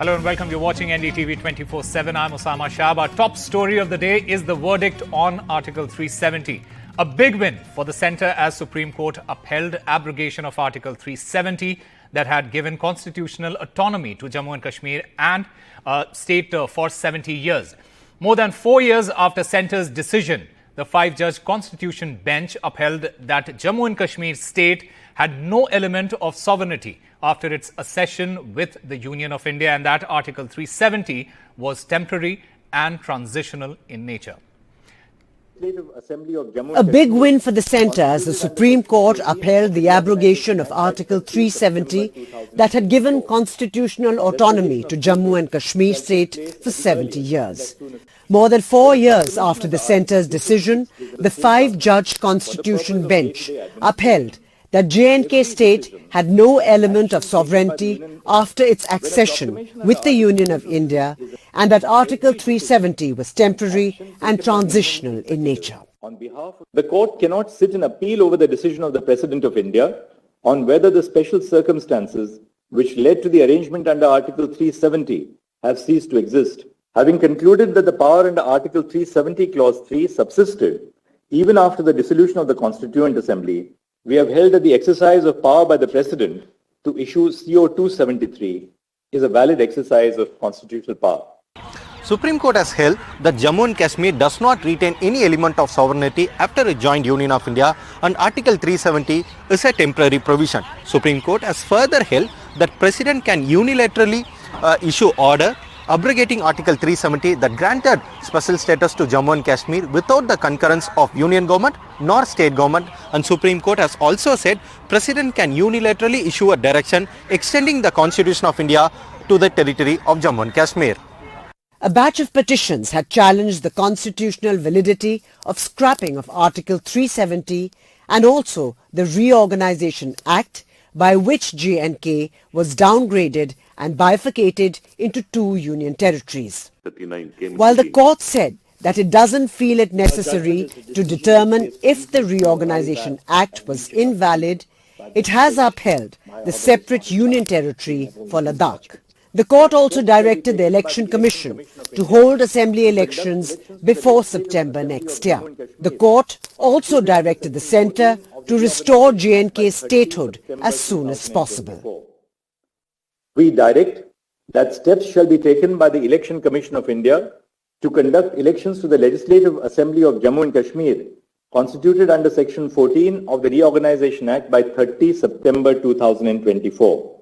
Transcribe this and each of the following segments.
Hello and welcome. You're watching NDTV 24/7. I'm Osama Shab. Our top story of the day is the verdict on Article 370. A big win for the centre as Supreme Court upheld abrogation of Article 370 that had given constitutional autonomy to Jammu and Kashmir and state for 70 years. More than 4 years after centre's decision, the 5-judge constitution bench upheld that Jammu and Kashmir state had no element of sovereignty after its accession with the Union of India, and that Article 370 was temporary and transitional in nature. A big win for the centre as the Supreme Court upheld the abrogation of Article 370 that had given constitutional autonomy to Jammu and Kashmir state for 70 years. More than 4 years after the centre's decision, the 5-judge constitution bench upheld that J&K state had no element of sovereignty after its accession with the Union of India and that Article 370 was temporary and transitional in nature. The court cannot sit and appeal over the decision of the President of India on whether the special circumstances which led to the arrangement under Article 370 have ceased to exist. Having concluded that the power under Article 370 Clause 3 subsisted even after the dissolution of the Constituent Assembly, we have held that the exercise of power by the President to issue CO 273 is a valid exercise of constitutional power. Supreme Court has held that Jammu and Kashmir does not retain any element of sovereignty after it joined Union of India, and Article 370 is a temporary provision. Supreme Court has further held that President can unilaterally issue order abrogating Article 370 that granted special status to Jammu and Kashmir without the concurrence of Union government nor state government, and Supreme Court has also said President can unilaterally issue a direction extending the Constitution of India to the territory of Jammu and Kashmir. A batch of petitions had challenged the constitutional validity of scrapping of Article 370 and also the Reorganization Act by which J&K was downgraded and bifurcated into 2 union territories. While the court said that it doesn't feel it necessary to determine if the Reorganization Act was invalid, it has upheld the separate union territory for Ladakh. The court also directed the Election Commission to hold assembly elections before September next year. The court also directed the centre to restore J&K statehood as soon as possible. We direct that steps shall be taken by the Election Commission of India to conduct elections to the Legislative Assembly of Jammu and Kashmir, constituted under Section 14 of the Reorganization Act by 30 September 2024.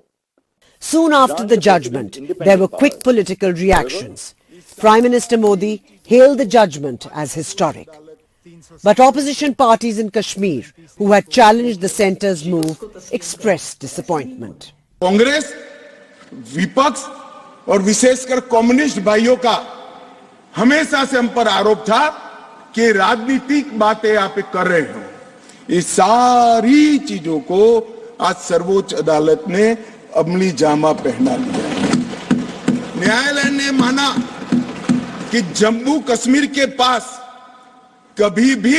Soon after the judgment, there were quick political reactions. Prime Minister Modi hailed the judgment as historic. But opposition parties in Kashmir, who had challenged the centre's move, expressed disappointment. Congress, विपक्ष और विशेषकर communist भाइयों का हमेशा से हम पर आरोप था कि राजनीतिक बातें आप कर रहे हो। इस सारी चीजों को आज सर्वोच्च अदालत ने अमली जामा पहना लिया। न्यायालय ने माना कि जम्मू कश्मीर के पास कभी भी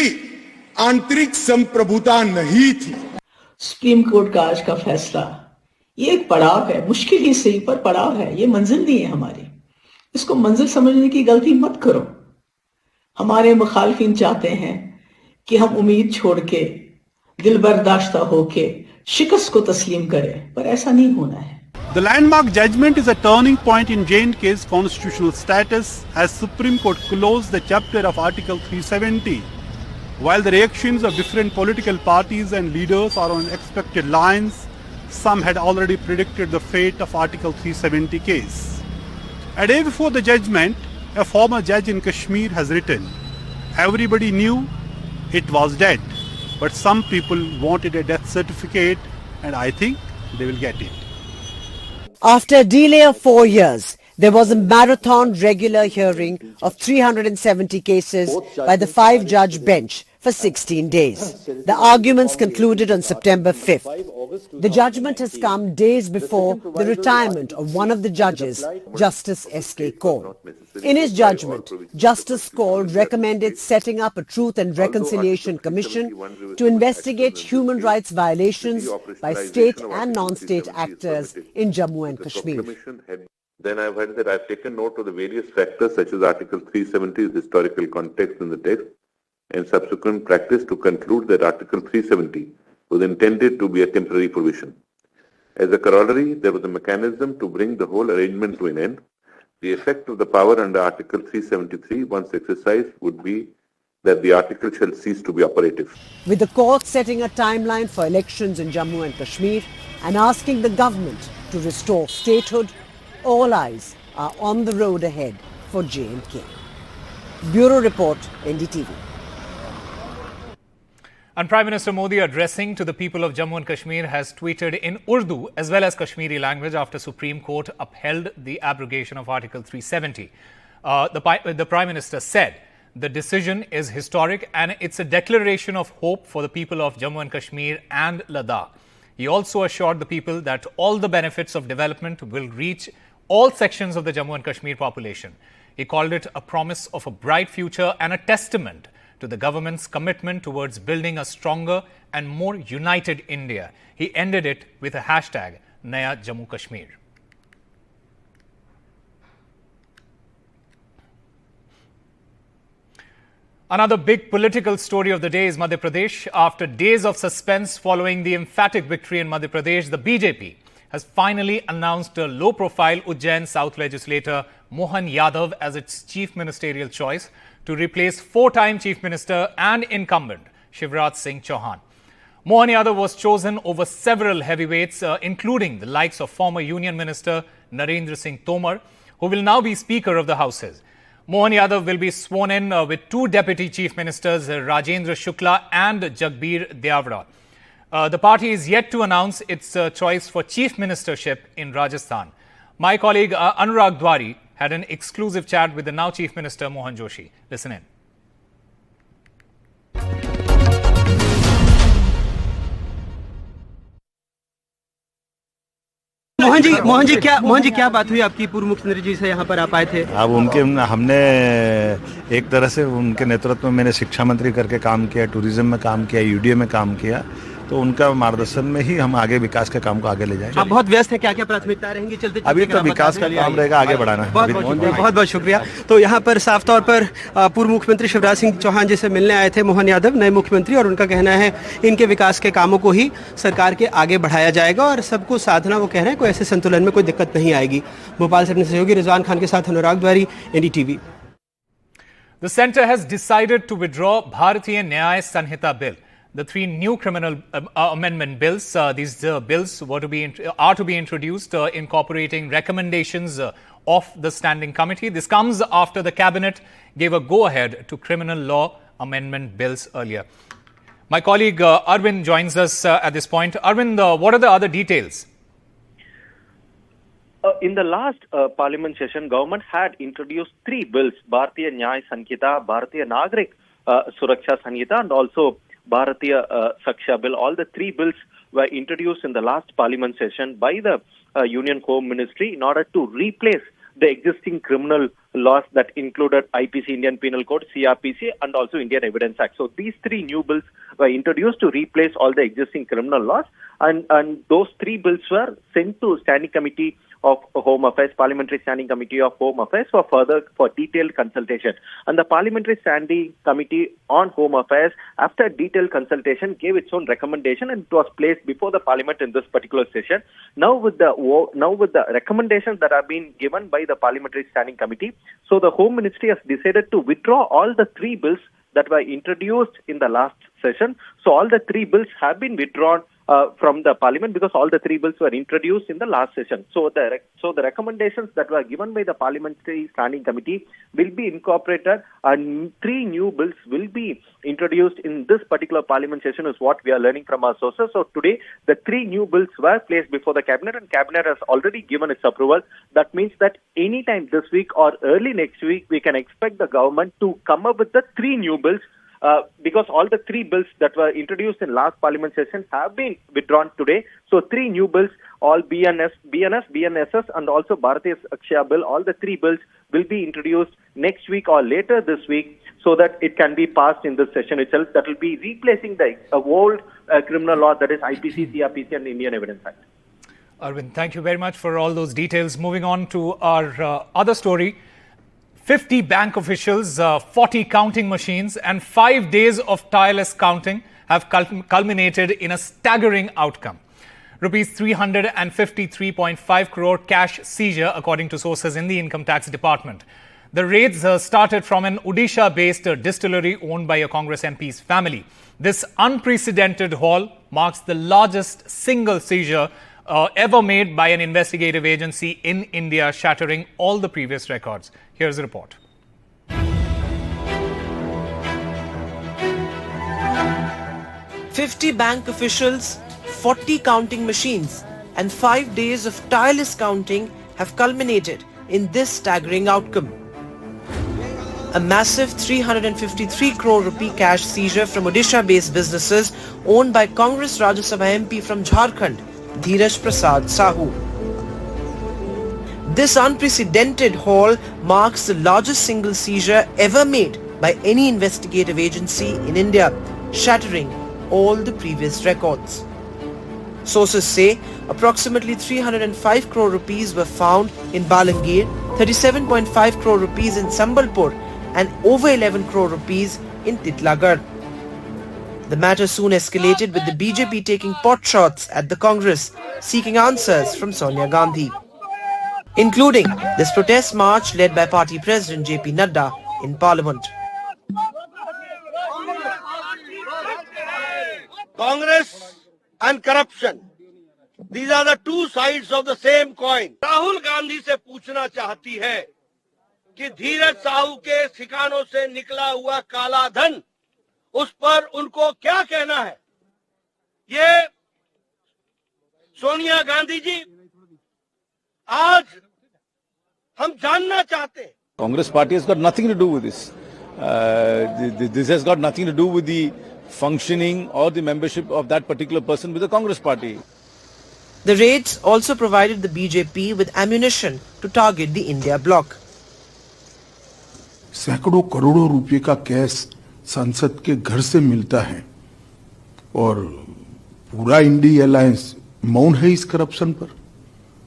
आंतरिक संप्रभुता नहीं थी। सुप्रीम कोर्ट का आज का फैसला ये एक पड़ाव है, मुश्किल ही सही पर पड़ाव है। ये मंजिल नहीं है हमारी, इसको मंजिल समझने की गलती मत करो। हमारे मुखालिफिन चाहते हैं कि हम उम्मीद छोड़ के दिल बर्दाश्ता होके शिकस्त को तस्लीम करें, पर ऐसा नहीं होना है। The landmark judgment is a turning point in J&K's constitutional status as Supreme Court closed the chapter of Article 370. While the reactions of different political parties and leaders are on expected lines, some had already predicted the fate of Article 370 case. A day before the judgment, a former judge in Kashmir has written, "Everybody knew it was dead, but some people wanted a death certificate, and I think they will get it." After a delay of 4 years, there was a marathon regular hearing of 370 cases by the 5-judge bench for 16 days. The arguments concluded on September 5th. The judgment has come days before the retirement of one of the judges, Justice S.K. Kaul. In his judgment, Justice Kaul recommended setting up a Truth and Reconciliation Commission to investigate human rights violations by state and non-state actors in Jammu and Kashmir. Then I've heard that I've taken note of the various factors such as Article 370's historical context in the text and subsequent practice to conclude that Article 370 was intended to be a temporary provision. As a corollary, there was a mechanism to bring the whole arrangement to an end. The effect of the power under Article 373, once exercised, would be that the article shall cease to be operative. With the court setting a timeline for elections in Jammu and Kashmir and asking the government to restore statehood, all eyes are on the road ahead for J&K. Bureau Report, NDTV. And Prime Minister Modi, addressing to the people of Jammu and Kashmir, has tweeted in Urdu as well as Kashmiri language after Supreme Court upheld the abrogation of Article 370. The Prime Minister said the decision is historic and it's a declaration of hope for the people of Jammu and Kashmir and Ladakh. He also assured the people that all the benefits of development will reach all sections of the Jammu and Kashmir population. He called it a promise of a bright future and a testament to the government's commitment towards building a stronger and more united India. He ended it with a hashtag, Naya Jammu Kashmir. Another big political story of the day is Madhya Pradesh. After days of suspense following the emphatic victory in Madhya Pradesh, the BJP has finally announced a low-profile Ujjain South legislator Mohan Yadav as its chief ministerial choice to replace four-time Chief Minister and incumbent Shivraj Singh Chauhan. Mohan Yadav was chosen over several heavyweights, including the likes of former Union Minister Narendra Singh Tomar, who will now be Speaker of the Houses. Mohan Yadav will be sworn in with two Deputy Chief Ministers, Rajendra Shukla and Jagbir Dyavra. The party is yet to announce its choice for Chief Ministership in Rajasthan. My colleague Anurag Dwari had an exclusive chat with the now Chief Minister Mohan Joshi. Listen in. Mohan ji क्या बात हुई आपकी पूर्व मुख्यमंत्री जी से यहाँ पर आप आए थे? अब हमने एक तरह से उनके नेतृत्व में मैंने शिक्षा मंत्री करके काम किया, टूरिज्म में काम किया, यूडीए में काम किया, तो उनका मार्गदर्शन में ही हम आगे विकास के काम को आगे ले जाएंगे। आप बहुत व्यस्त हैं, क्या-क्या प्राथमिकता रहेंगी चलते? अभी तो विकास का काम रहेगा, आगे बढ़ाना है। बहुत शुक्रिया। तो यहाँ पर साफ तौर पर पूर्व मुख्यमंत्री शिवराज सिंह चौहान जी से मिलने आए थे मोहन यादव, नए मुख्यमंत्री, और उनका कहना है इनके विकास के कामों को ही सरकार के आगे बढ़ाया जाएगा और सबको साधना, वो कह रहे हैं कोई ऐसे संतुलन में कोई दिक्कत नहीं आएगी। भोपाल से अपने सहयोगी रिजवान खान के साथ अनुराग द्वारी, NDTV। The centre has decided to withdraw Bharatiya Nyaya Sanhita Bill. The three new criminal amendment bills, these bills are to be introduced, incorporating recommendations of the standing committee. This comes after the cabinet gave a go-ahead to criminal law amendment bills earlier. My colleague Arvind joins us at this point. Arvind, what are the other details? In the last parliament session, government had introduced three bills: Bharatiya Nyaya Sanhita, Bharatiya Nagrik Suraksha Sanhita, and also Bharatiya Saksha Bill. All the three bills were introduced in the last parliament session by the Union Home Ministry in order to replace the existing criminal laws that included IPC, Indian Penal Code, CRPC, and also Indian Evidence Act. So these three new bills were introduced to replace all the existing criminal laws, and those three bills were sent to Standing Committee of Home Affairs, Parliamentary Standing Committee of Home Affairs for detailed consultation. And the Parliamentary Standing Committee on Home Affairs, after detailed consultation, gave its own recommendation and it was placed before the Parliament in this particular session. Now with the recommendations that have been given by the Parliamentary Standing Committee, so the Home Ministry has decided to withdraw all the three bills that were introduced in the last session. So all the three bills have been withdrawn from the parliament because all the three bills were introduced in the last session. So the recommendations that were given by the Parliamentary Standing Committee will be incorporated, and three new bills will be introduced in this particular parliament session is what we are learning from our sources. So today the three new bills were placed before the cabinet and cabinet has already given its approval. That means that anytime this week or early next week we can expect the government to come up with the three new bills because all the three bills that were introduced in last parliament session have been withdrawn today. So three new bills, all BNSS and also Bharatiya Sakshya bill, all the three bills will be introduced next week or later this week so that it can be passed in this session itself. That will be replacing the old criminal law, that is IPC, CRPC and Indian Evidence Act. Arvind, thank you very much for all those details. Moving on to our other story. 50 bank officials, 40 counting machines and 5 days of tireless counting have culminated in a staggering outcome. Rupees 353.5 crore cash seizure, according to sources in the Income Tax Department. The raids started from an Odisha-based distillery owned by a Congress MP's family. This unprecedented haul marks the largest single seizure ever made by an investigative agency in India, shattering all the previous records. Here's the report. "50 bank officials, 40 counting machines and 5 days of tireless counting have culminated in this staggering outcome. A massive 353 crore rupee cash seizure from Odisha-based businesses owned by Congress Rajya Sabha MP from Jharkhand, Dheeraj Prasad Sahu. This unprecedented haul marks the largest single seizure ever made by any investigative agency in India, shattering all the previous records. Sources say approximately 305 crore rupees were found in Balangir, 37.5 crore rupees in Sambalpur and over 11 crore rupees in Titlagarh. The matter soon escalated, with the BJP taking pot shots at the Congress, seeking answers from Sonia Gandhi, including this protest march led by party president JP Nadda in Parliament. Congress and corruption, these are the two sides of the same coin. Rahul Gandhi से पूछना चाहती है कि धीरज साहू के ठिकानों से निकला हुआ काला धन, उस पर उनको क्या कहना है? ये सोनिया गांधी जी, आज हम जानना चाहते हैं. Congress party has got nothing to do with this. This has got nothing to do with the functioning or the membership of that particular person with the Congress party. The raids also provided the BJP with ammunition to target the India bloc. सैकड़ों करोड़ों रुपए का cash संसद के घर से मिलता है और पूरा इंडी अलायंस मौन है इस करप्शन पर.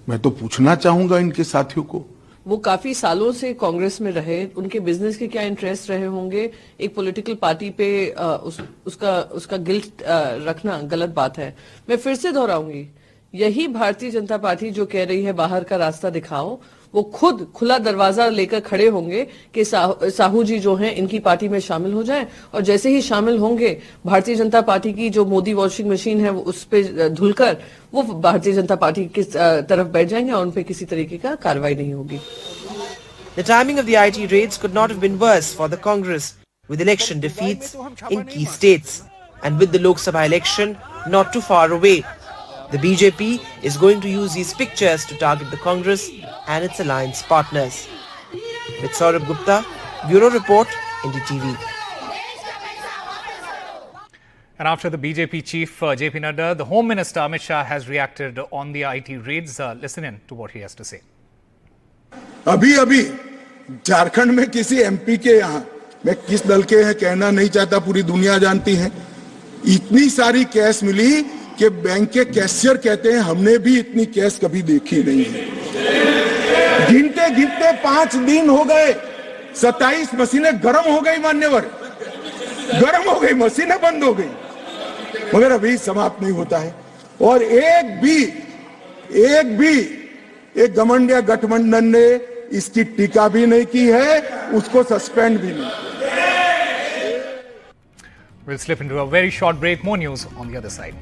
मैं तो पूछना चाहूंगा इनके साथियों को, वो काफी सालों से कांग्रेस में रहे, उनके बिजनेस के क्या इंटरेस्ट रहे होंगे, एक पॉलिटिकल पार्टी पे उसका गिल्ट रखना गलत बात है. मैं फिर से दोहराऊंगी, यही भारतीय जनता पार्टी जो कह रही है बाहर का रास्ता दिखाओ, वो खुद खुला दरवाजा लेकर खड़े होंगे कि साहू जी जो हैं इनकी पार्टी में शामिल हो जाएं, और जैसे ही शामिल होंगे भारतीय जनता पार्टी की जो मोदी वॉशिंग मशीन है वो उस पे धुलकर वो भारतीय जनता पार्टी की तरफ बैठ जाएंगे और उन पे किसी तरीके का कार्रवाई नहीं होगी. The timing of the IT raids could not have been worse for the Congress, with election defeats in key states and with the Lok Sabha election not too far away. The BJP is going to use these pictures to target the Congress and its alliance partners. With Saurabh Gupta, Bureau Report, NDTV. And after the BJP chief JP Nadda, the Home Minister Amit Shah has reacted on the IT raids. Listen in to what he has to say. अभी झारखंड में किसी MP के यहाँ, मैं किस दल के हैं कहना नहीं चाहता, पूरी दुनिया जानती है, इतनी सारी कैश मिली कि बैंक के कैशियर कहते हैं हमने भी इतनी कैश कभी देखी नहीं है. गिनते गिनते 5 दिन हो गए, 27 मशीनें गर्म हो गई, मान्यवर गर्म हो गई, मशीनें बंद हो गई, मगर अभी समाप्त नहीं होता है. और एक भी एक घमंडिया गठबंधन ने इसकी टीका भी नहीं की है, उसको सस्पेंड भी नहीं. We'll slip into a very short break. More news on the other side.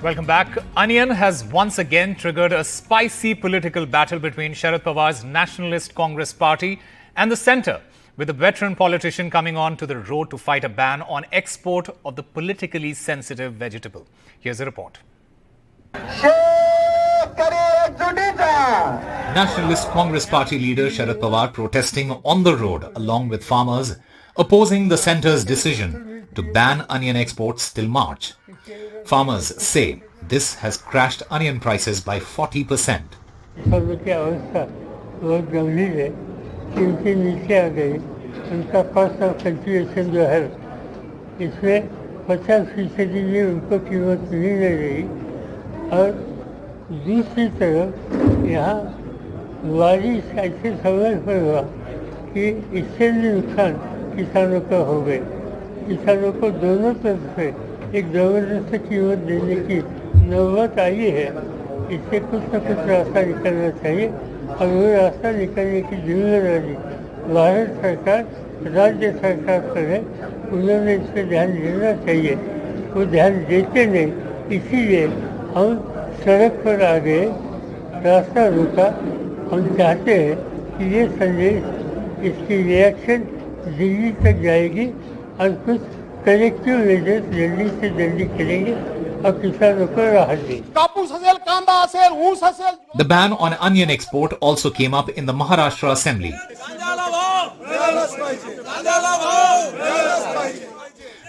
Welcome back. Onion has once again triggered a spicy political battle between Sharad Pawar's Nationalist Congress Party and the centre, with a veteran politician coming on to the road to fight a ban on export of the politically sensitive vegetable. Here's a report. Nationalist Congress Party leader Sharad Pawar protesting on the road along with farmers, opposing the centre's decision to ban onion exports till March. Farmers say this has crashed onion prices by 40%. बहुत गंभीर है, कीमतें नीचे आ गई, उनका cost of cultivation जो है इसमें 50% भी उनको कीमत मिल नहीं रही। और दूसरी तरफ यहाँ बारिश ऐसे समय पर हुआ कि इससे भी नुकसान किसानों का हो गए। किसानों को दोनों तरफ से एक जबरदस्त कीमत देने की नौबत आई है। इससे कुछ न कुछ रास्ता निकलना चाहिए और वो रास्ता निकलने की जिम्मेदारी भारत सरकार, राज्य सरकार पर है। उन्होंने इस पर ध्यान देना चाहिए, वो ध्यान देते नहीं, इसीलिए हम सड़क पर आ गए, रास्ता रोका। हम चाहते हैं कि ये संदेश, इसकी रिएक्शन दिल्ली तक जाएगी और कुछ कलेक्टिव मेजर्स जल्दी से जल्दी करेंगे और किसानों को राहत देंगे। The ban on onion export also came up in the Maharashtra Assembly,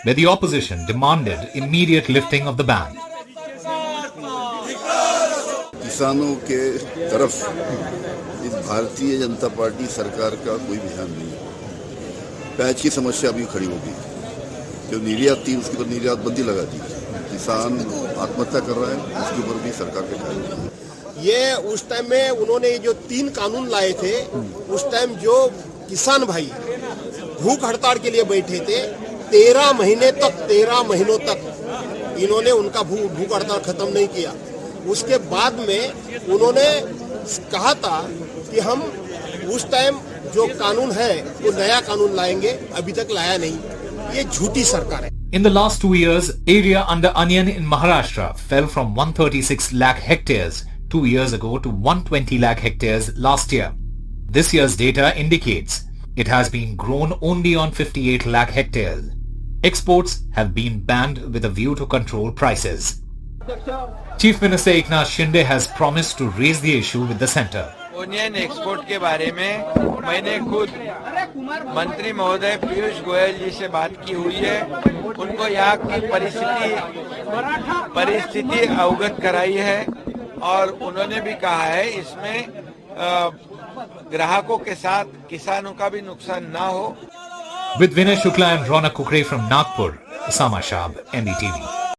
where the opposition demanded immediate lifting of the ban. किसानों के तरफ इस भारतीय जनता पार्टी सरकार का कोई ध्यान नहीं है। प्याज की समस्या अभी खड़ी होगी, जो निर्यात थी उसके ऊपर निर्यात बंदी लगा दी। किसान आत्महत्या कर रहा है, उसके ऊपर भी सरकार के ध्यान नहीं है। ये उस टाइम में उन्होंने जो 3 कानून लाए थे, उस टाइम जो किसान भाई भूख हड़ताल के लिए बैठे थे, 13 महीनों तक इन्होंने उनका भूख हड़ताल खत्म नहीं किया। उसके बाद में उन्होंने कहा था कि हम उस टाइम जो कानून है वो नया कानून लाएंगे, अभी तक लाया नहीं। ये झूठी सरकार है। In the last 2 years, area under onion in Maharashtra fell from 136 lakh hectares 2 years ago to 120 lakh hectares last year. This year's data indicates it has been grown only on 58 lakh hectares. Exports have been banned with a view to control prices. Chief Minister Eknath Shinde has promised to raise the issue with the centre. Onion export के बारे में मैंने खुद मंत्री महोदय पीयूष गोयल जी से बात की हुई है। उनको यहाँ की परिस्थिति अवगत कराई है और उन्होंने भी कहा है इसमें ग्राहकों के साथ किसानों का भी नुकसान ना हो। With Vinay Shukla and Ronak Kukre from Nagpur, Osama Shab, NDTV.